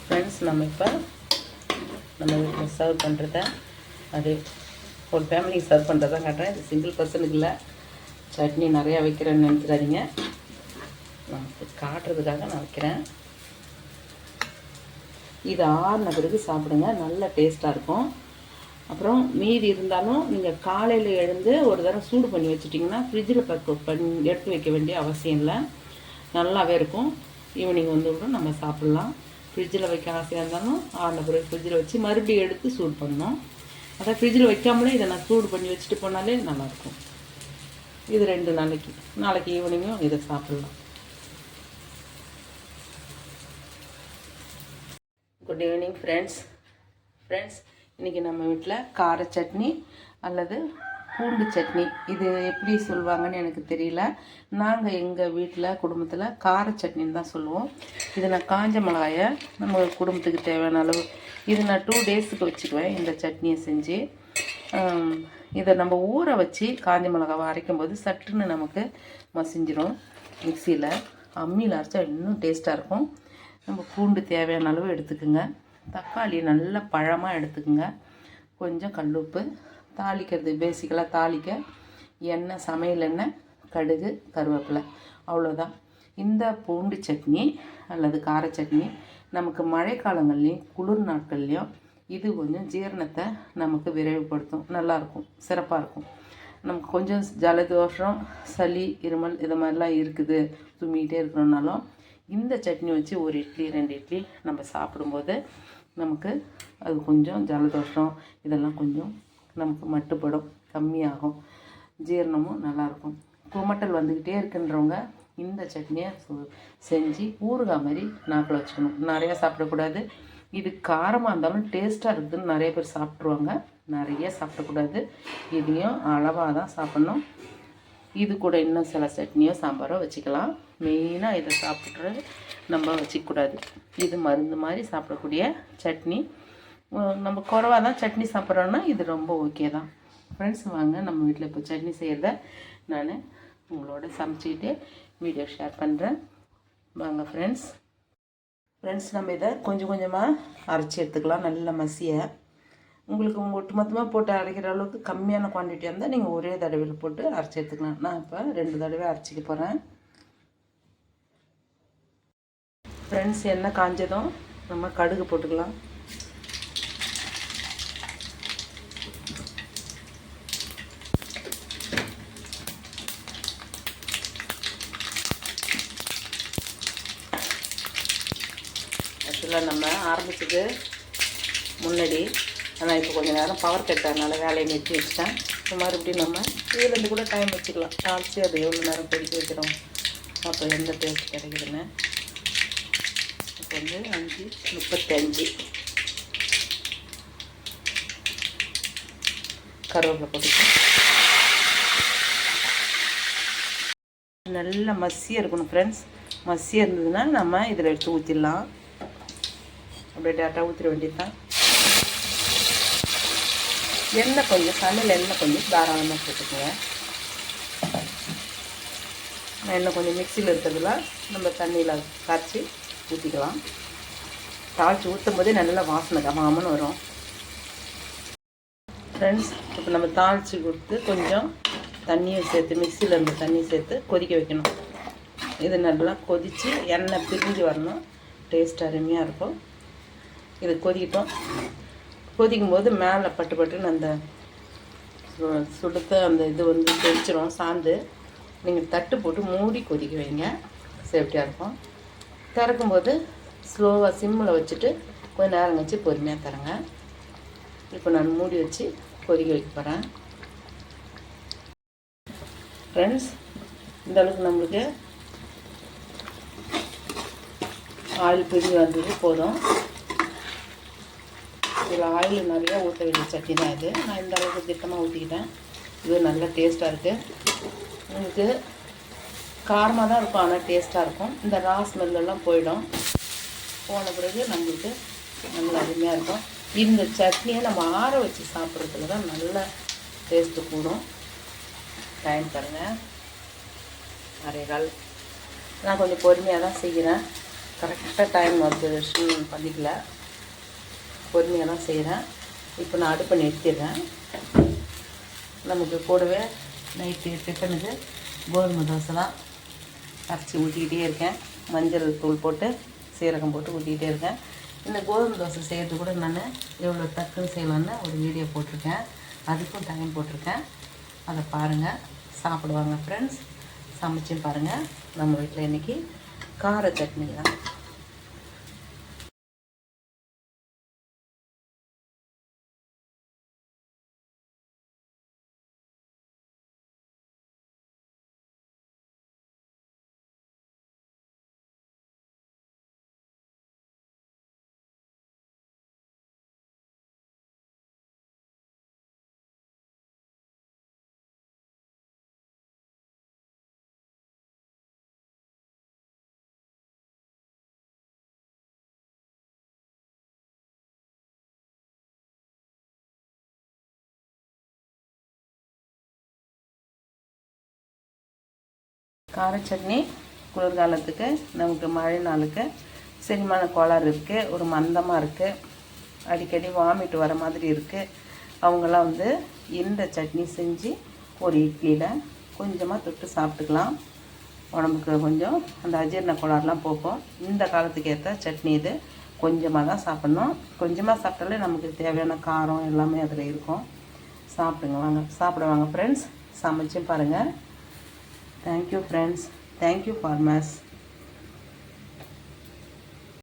Friends, நம்ம வீட்டில் serve பண்ணுறத அது ஒரு ஃபேமிலிக்கு சர்வ் பண்ணுறதான் காட்டுறேன். இது சிங்கிள் பர்சனுக்கு இல்லை. சட்னி நிறையா வைக்கிறேன்னு நினைக்கிறாதீங்க. நமக்கு காட்டுறதுக்காக நான் வைக்கிறேன். இது ஆறின பிறகு சாப்பிடுங்க, நல்ல டேஸ்ட்டாக இருக்கும். அப்புறம் மீதி இருந்தாலும் நீங்கள் காலையில் எழுந்து ஒரு தடவை சூடு பண்ணி வச்சுட்டிங்கன்னா ஃப்ரிட்ஜில் எடுத்து வைக்க வேண்டிய அவசியம் இல்லை. நல்லாவே இருக்கும். ஈவினிங் வந்து கூட நம்ம சாப்பிட்லாம். ஃப்ரிட்ஜில் வைக்க ஆசையாக இருந்தாலும் ஆறின பிறகு ஃப்ரிட்ஜில் வச்சு மறுபடியும் எடுத்து சூடு பண்ணணும். அதான் ஃப்ரிட்ஜில் வைக்காமலே இதை நான் சூடு பண்ணி வச்சுட்டு போனாலே நல்லாயிருக்கும். இது 2 நாளைக்கு ஈவினிங்கும் இதை சாப்பிட்லாம். Good evening friends. இன்றைக்கி நம்ம வீட்டில் கார சட்னி அல்லது பூண்டு சட்னி, இது எப்படி சொல்லுவாங்கன்னு எனக்கு தெரியல. நாங்கள் எங்கள் வீட்டில் குடும்பத்தில் கார சட்னின்னு தான் சொல்லுவோம். இது நான் காஞ்ச மிளகாயை நம்ம குடும்பத்துக்கு தேவையான அளவு இது நான் 2 டேஸுக்கு வச்சுக்குவேன். இந்த சட்னியை செஞ்சு இதை நம்ம ஊற வச்சு காஞ்ச மிளகாவை அரைக்கும்போது சட்டுன்னு நமக்கு மசிஞ்சிடும். மிக்சியில் அம்மியில் அரைச்சா இன்னும் டேஸ்ட்டாக இருக்கும். நம்ம பூண்டு தேவையான அளவு எடுத்துக்குங்க. தக்காளி நல்லா பழமாக எடுத்துக்குங்க. கொஞ்சம் கல்லுப்பு. தாளிக்கிறது பேசிக்கலாக தாளிக்க எண்ணெய், சமையல் எண்ணெய், கடுகு, கருவேப்பிலை, அவ்வளோதான். இந்த பூண்டு சட்னி அல்லது கார சட்னி நமக்கு மழை காலங்கள்லேயும் குளிர் நாட்கள்லேயும் இது கொஞ்சம் ஜீரணத்தை நமக்கு விரைவுபடுத்தும். நல்லாயிருக்கும், சிறப்பாக இருக்கும். நமக்கு கொஞ்சம் ஜலதோஷம், சளி, இருமல் இது மாதிரிலாம் இருக்குது, தும்மிக்கிட்டே இருக்கணுன்னாலும் இந்த சட்னி வச்சு ஒரு இட்லி 2 இட்லி நம்ம சாப்பிடும்போது நமக்கு அது கொஞ்சம் ஜலதோஷம் இதெல்லாம் கொஞ்சம் நமக்கு மட்டுப்படும், கம்மியாகும். ஜீரணமும் நல்லாயிருக்கும். குமட்டல் வந்துக்கிட்டே இருக்குன்றவங்க இந்த சட்னியை செஞ்சு ஊறுகாய் மாதிரி நாக்கில் வச்சுக்கணும். நிறையா சாப்பிடக்கூடாது. இது காரமாக இருந்தாலும் டேஸ்ட்டாக இருக்குதுன்னு நிறைய பேர் சாப்பிட்ருவாங்க. நிறைய சாப்பிடக்கூடாது. இதையும் அளவாக தான் சாப்பிட்ணும். இது கூட இன்னும் சில சட்னியோ சாம்பாரோ வச்சுக்கலாம். மெயினாக இதை சாப்பிட்ற நம்ம வச்சுக்கூடாது. இது மருந்து மாதிரி சாப்பிடக்கூடிய சட்னி. நம்ம குறைவாக தான் சட்னி சாப்பிட்றோன்னா இது ரொம்ப ஓகே தான். ஃப்ரெண்ட்ஸ், வாங்க நம்ம வீட்டில் இப்போ சட்னி செய்கிறத நான் உங்களோட சமைச்சிக்கிட்டே வீடியோ ஷேர் பண்ணுறேன். வாங்க ஃப்ரெண்ட்ஸ், நம்ம இதை கொஞ்சம் கொஞ்சமாக அரைச்சி எடுத்துக்கலாம். நல்ல மசிய உங்களுக்கு ஒட்டு மொத்தமாக போட்டு அரைக்கிற அளவுக்கு கம்மியான குவான்டிட்டியாக இருந்தால் நீங்கள் ஒரே தடவையில் போட்டு அரைச்சி எடுத்துக்கலாம். நான் இப்போ 2 தடவை அரைச்சிக்க போகிறேன். ஃப்ரெண்ட்ஸ், எண்ணெய் காஞ்சதும் நம்ம கடுகு போட்டுக்கலாம். ஆக்சுவலாக நம்ம ஆரம்பிச்சது முன்னாடி, ஆனால் இப்போ கொஞ்சம் நேரம் பவர் கட்டறதுனால வேலையை நிறுத்தி வச்சுட்டேன். மறுபடியும் நம்ம இதுலேருந்து கூட டைம் வச்சுக்கலாம். தாளித்து அதை எவ்வளோ நேரம் கொதிக்க வைக்கிறோம், அப்போ எந்த டேஸ்ட் கிடைக்குதுன்னு. இப்போ வந்து 5:35 கருவேப்பிலை போட்டுக்கலாம். நல்லா மசியாக இருக்கணும் ஃப்ரெண்ட்ஸ். மசியாக இருந்ததுன்னா நம்ம இதில் எடுத்து ஊற்றிடலாம். அப்படியே டேட்டாக ஊற்றிட வேண்டியது தான். எண்ணெய் கொஞ்சம், சமையல் எண்ணெய் கொஞ்சம் தாராளமாக போட்டுக்கோங்க. எண்ணெய் கொஞ்சம் மிக்சியில் இருக்கிறதுலாம் நம்ம தண்ணியில் காய்ச்சி ஊற்றிக்கலாம். தாளித்து ஊற்றும் போதே நல்லா வாசனை கமாமன்னு வரும். ஃப்ரெண்ட்ஸ், இப்போ நம்ம தாளித்து கொடுத்து கொஞ்சம் தண்ணியை சேர்த்து, மிக்சியில் இருந்த தண்ணி சேர்த்து கொதிக்க வைக்கணும். இது நல்லா கொதித்து எண்ணெய் பிரிஞ்சு வரணும். டேஸ்ட் அருமையாக இருக்கும். இது கொதிக்கிட்டோம். கொதிக்கும்போது மேலே பட்டுன்னு அந்த சுடுத்த அந்த இது வந்து தெரிச்சிடும், சாந்து. நீங்கள் தட்டு போட்டு மூடி கொதிக்க வைங்க, சேஃப்டியாக இருக்கும். திறக்கும்போது ஸ்லோவாக சிம்மில் வச்சுட்டு கொஞ்சம் நேரம் கழிச்சு பொறுமையாக தரங்க. இப்போ நான் மூடி வச்சு கொதிக்க வைக்க போகிறேன். ஃப்ரெண்ட்ஸ், இந்தளவுக்கு நம்மளுக்கு ஆயில் பிரிஞ்சு வந்தது போதும். இதில் ஆயில் நிறையா ஊற்ற வேண்டிய சட்னி தான் இது. நான் இந்த அளவுக்கு திட்டமாக ஊற்றிக்கிட்டேன். இது நல்ல டேஸ்ட்டாக இருக்குது. உங்களுக்கு காரமாக தான் இருக்கும், ஆனால் டேஸ்ட்டாக இருக்கும். இந்த ரா ஸ்மெல்லாம் போயிடும். போன பிறகு நம்மளுக்கு நல்ல அருமையாக இருக்கும். இந்த சட்னியை நம்ம ஆற வச்சு சாப்பிட்றதுல தான் நல்ல டேஸ்ட்டு கூடும். டைம் பாருங்கள், 1/4. நான் கொஞ்சம் பொறுமையாக தான் செய்கிறேன். கரெக்டாக டைம் அப்சர்வேஷன் பண்ணிக்கல, பொறுமையாக தான் செய்கிறேன். இப்போ நான் அடுப்பை நிறுத்திடுறேன். நமக்கு கூடவே நைட்டு டிஃபனுக்கு கோதுமை தோசை தான் அரைச்சி ஊற்றிக்கிட்டே இருக்கேன். மஞ்சள் தூள் போட்டு சீரகம் போட்டு ஊற்றிக்கிட்டே இருக்கேன். இந்த கோதுமை தோசை செய்கிறது கூட நான் எவ்வளோ டக்குன்னு செய்யலான்னு ஒரு வீடியோ போட்டிருக்கேன். அதுக்கும் டைம் போட்டிருக்கேன். அதை பாருங்கள், சாப்பிடுவாங்க ஃப்ரெண்ட்ஸ். சமைச்சும் பாருங்கள். நம்ம வீட்டில் இன்றைக்கி கார சட்னி தான். கார சட்னி குளிர்காலத்துக்கு, நமக்கு மழை நாளுக்கு செரிமான கோளாறு இருக்குது, ஒரு மந்தமாக இருக்குது, அடிக்கடி வாமிட் வர மாதிரி இருக்குது, அவங்களாம் வந்து இந்த சட்னி செஞ்சு ஒரு இட்லியில் கொஞ்சமாக தொட்டு சாப்பிட்டுக்கலாம். உடம்புக்கு கொஞ்சம் அந்த அஜீரண கோளாறுலாம் போக்கும். இந்த காலத்துக்கு ஏற்ற சட்னி இது. கொஞ்சமாக தான் சாப்பிட்ணும். கொஞ்சமாக சாப்பிட்டாலே நமக்கு தேவையான காரம் எல்லாமே அதில் இருக்கும். சாப்பிடுவாங்க ஃப்ரெண்ட்ஸ். சமைச்சும் பாருங்கள். Thank you friends. Thank you farmers.